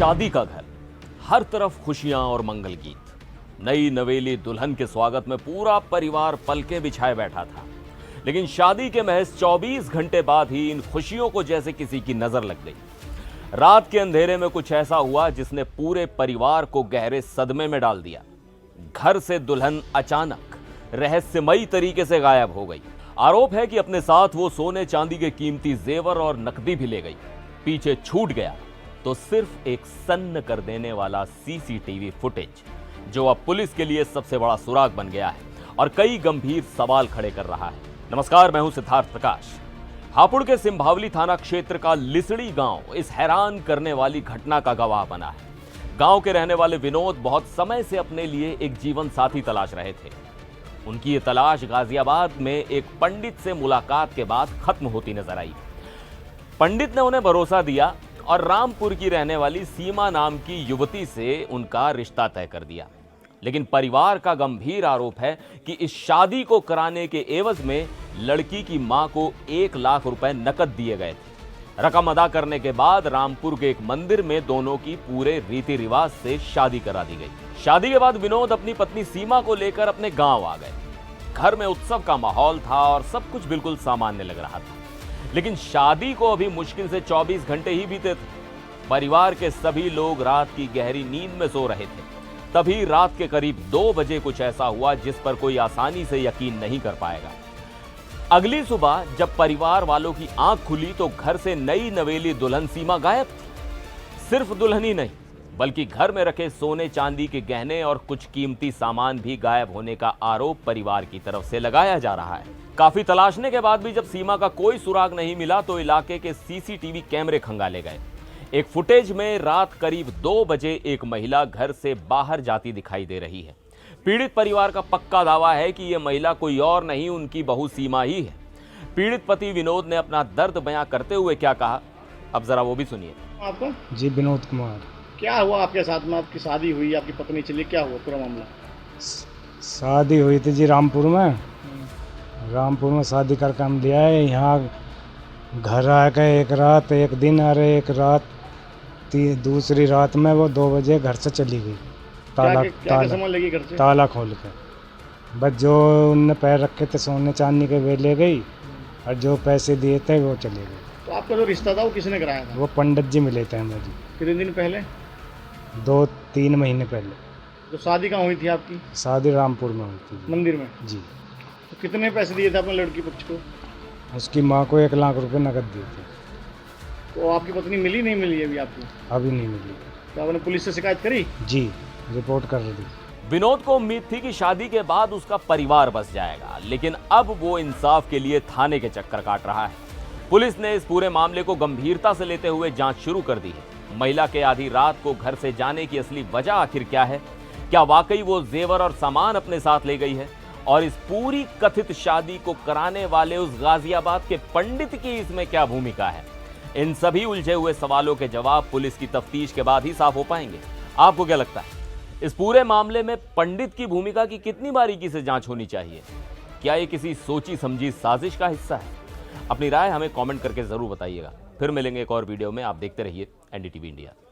शादी का घर, हर तरफ खुशियां और मंगल गीत। नई नवेली दुल्हन के स्वागत में पूरा परिवार पलके बिछाए बैठा था। लेकिन शादी के महज 24 घंटे बाद ही इन खुशियों को जैसे किसी की नजर लग गई। रात के अंधेरे में कुछ ऐसा हुआ जिसने पूरे परिवार को गहरे सदमे में डाल दिया। घर से दुल्हन अचानक रहस्यमयी तरीके से गायब हो गई। आरोप है कि अपने साथ वो सोने चांदी के कीमती जेवर और नकदी भी ले गई। पीछे छूट गया तो सिर्फ एक सन्न कर देने वाला सीसीटीवी फुटेज, जो अब पुलिस के लिए सबसे बड़ा सुराग बन गया है और कई गंभीर सवाल खड़े कर रहा है। नमस्कार, मैं हूं सिद्धार्थ प्रकाश। हापुड़ के सिंभावली थाना क्षेत्र का लिसड़ी गांव इस हैरान करने वाली घटना का गवाह बना है। गांव के रहने वाले विनोद बहुत समय से अपने लिए एक जीवन साथी तलाश रहे थे। उनकी ये तलाश गाजियाबाद में एक पंडित से मुलाकात के बाद खत्म होती नजर आई। पंडित ने उन्हें भरोसा दिया और रामपुर की रहने वाली सीमा नाम की युवती से उनका रिश्ता तय कर दिया। लेकिन परिवार का गंभीर आरोप है कि इस शादी को कराने के एवज में लड़की की मां को 1 लाख रुपए नकद दिए गए थे। रकम अदा करने के बाद रामपुर के एक मंदिर में दोनों की पूरे रीति रिवाज से शादी करा दी गई। शादी के बाद विनोद अपनी पत्नी सीमा को लेकर अपने गांव आ गए। घर में उत्सव का माहौल था और सब कुछ बिल्कुल सामान्य लग रहा था। लेकिन शादी को अभी मुश्किल से 24 घंटे ही बीते थे। परिवार के सभी लोग रात की गहरी नींद में सो रहे थे। तभी रात के करीब 2 बजे कुछ ऐसा हुआ जिस पर कोई आसानी से यकीन नहीं कर पाएगा। अगली सुबह जब परिवार वालों की आंख खुली तो घर से नई नवेली दुल्हन सीमा गायब थी। सिर्फ दुल्हन ही नहीं, बल्कि घर में रखे सोने चांदी के गहने और कुछ कीमती सामान भी गायब होने का आरोप परिवार की तरफ से लगाया जा रहा है। काफी तलाशने के बाद भी जब सीमा का कोई सुराग नहीं मिला तो इलाके के सीसीटीवी कैमरे खंगाले गए। एक फुटेज में रात करीब 2 बजे एक महिला घर से बाहर जाती दिखाई दे रही है। पीड़ित परिवार का पक्का दावा है कि यह महिला कोई और नहीं, उनकी बहू सीमा ही है। पीड़ित पति विनोद ने अपना दर्द बयां करते हुए क्या कहा, अब जरा वो भी सुनिए। आपका जी विनोद कुमार। क्या हुआ आपके साथ में? आपकी शादी हुई, आपकी पत्नी चली, क्या हुआ पूरा मामला? शादी हुई थी जी रामपुर में। रामपुर में शादी करके हम लिया है। यहाँ घर आके एक रात, एक दिन, अरे एक रात, दूसरी रात में वो 2 बजे घर से चली गई। क्या सामान लेगी घर से? ताला खोल के। बस जो उनने पैर रखे थे सोने चांदी के वे ले गई और जो पैसे दिए थे वो चले गए। तो आपका जो रिश्ता था वो किसने कराया था? वो पंडित जी मिले थे हमें जी। कितने दिन पहले? 2-3 महीने पहले। जो शादी कहाँ हुई थी आपकी? शादी रामपुर में हुई थी। मंदिर में जी। तो कितने पैसे दिए थे आपने लड़की पक्ष को? उसकी माँ को 1 लाख रुपए नकद दिए थे। तो आपकी पत्नी मिली नहीं मिली अभी आपको? अभी नहीं मिली। तो आपने पुलिस से शिकायत करी? जी, रिपोर्ट कर रही थी। विनोद को उम्मीद थी कि शादी के बाद उसका परिवार बस जाएगा, लेकिन अब वो इंसाफ के लिए थाने के चक्कर काट रहा है। पुलिस ने इस पूरे मामले को गंभीरता से लेते हुए जांच शुरू कर दी है। महिला के आधी रात को घर से जाने की असली वजह आखिर क्या है? क्या वाकई वो जेवर और सामान अपने साथ ले गई है? और इस पूरी कथित शादी को कराने वाले उस गाजियाबाद के पंडित की इसमें क्या भूमिका है? इन सभी उलझे हुए सवालों के जवाब पुलिस की तफ्तीश के बाद ही साफ हो पाएंगे। आपको क्या लगता है, इस पूरे मामले में पंडित की भूमिका की कितनी बारीकी से जांच होनी चाहिए? क्या ये किसी सोची समझी साजिश का हिस्सा है? अपनी राय हमें कमेंट करके जरूर बताइएगा। फिर मिलेंगे एक और वीडियो में। आप देखते रहिए एनडीटीवी इंडिया।